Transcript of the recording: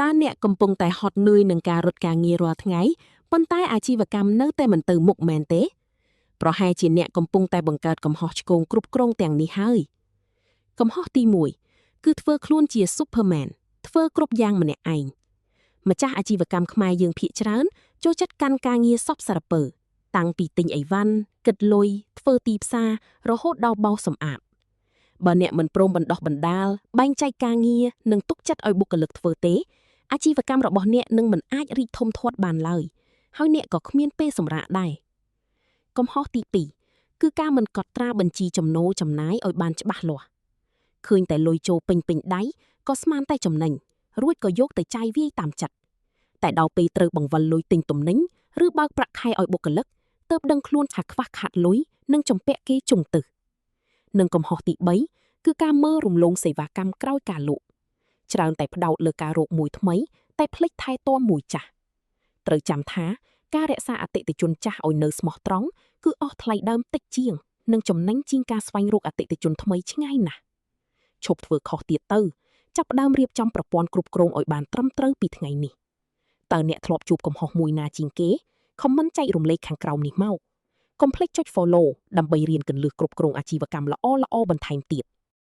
តាអ្នកកំពុងតែហត់នឿយនឹងការរត់ការងាររាល់ថ្ងៃប៉ុន្តែអាជីវកម្មនៅតែមិនទៅមុខមែនទេប្រហែលជាអ្នកកំពុងតែបង្កើតកំហុសឆ្គងគ្រប់គ្រងទាំងនេះហើយកំហុសទី1គឺធ្វើខ្លួនជា Superman ធ្វើគ្រប់យ៉ាងម្នាក់ឯងម្ចាស់អាជីវកម្មខ្មែរយើងភាគច្រើនចូលចិត្តកាន់ការងារសពសារពើតាំងពីទិញអីវ៉ាន់គិតលុយធ្វើទីផ្សាររហូតដល់បោសសម្អាតបើអ្នកមិនព្រមបណ្ដោះបណ្ដាលបែងចែកការងារនិងទុកចិត្តឲ្យបុគ្គលិកធ្វើទេអាជីវកម្មរបស់អ្នកនឹងមិនអាចរីកធំធាត់បានឡើយហើយអ្នកក៏គ្មានពេលសម្រាកដែរកំហុសទី2គឺការមិនកត់ត្រាបញ្ជីចំណូលចំណាយឲ្យបានច្បាស់លាស់ឃើញតែលុយចូលពេញដៃក៏ស្មានតែចំណេញរួចក៏យកទៅចាយវាយតាមចិត្តតែដល់ពេលត្រូវបង្វិលលុយទិញទំនិញឬបើកប្រាក់ខែឲ្យបុគ្គលិកទើបដឹងខ្លួនថាខ្វះខាតលុយនិងចំពាក់គេជុងទៅនិងកំហុសទី3គឺការមើលរំលងសេវាកម្មក្រោយការលក់ច្រើនតែផ្ដោតលើការរកមួយថ្មីតែភ្លេចថែទាំមួយចាស់ត្រូវចាំថាការរក្សាអតិថិជនចាស់ឲ្យនៅស្មោះត្រង់គឺអស់ថ្លៃដើមតិចជាងនិងចំណេញជាងការស្វែងរកអតិថិជនថ្មីឆ្ងាយណាស់ឈប់ធ្វើខុសទៀតទៅចាប់ផ្ដើមរៀបចំប្រព័ន្ធគ្រប់គ្រងឲ្យបានត្រឹមត្រូវពីថ្ងៃនេះតើអ្នកធ្លាប់ជួបកំហុសមួយណាជាងគេ comment ចែករំលែកខាងក្រោមនេះមកកុំភ្លេចចុច follow ដើម្បីរៀនគន្លឹះគ្រប់គ្រងអាជីវកម្មល្អៗបន្ថែមទៀត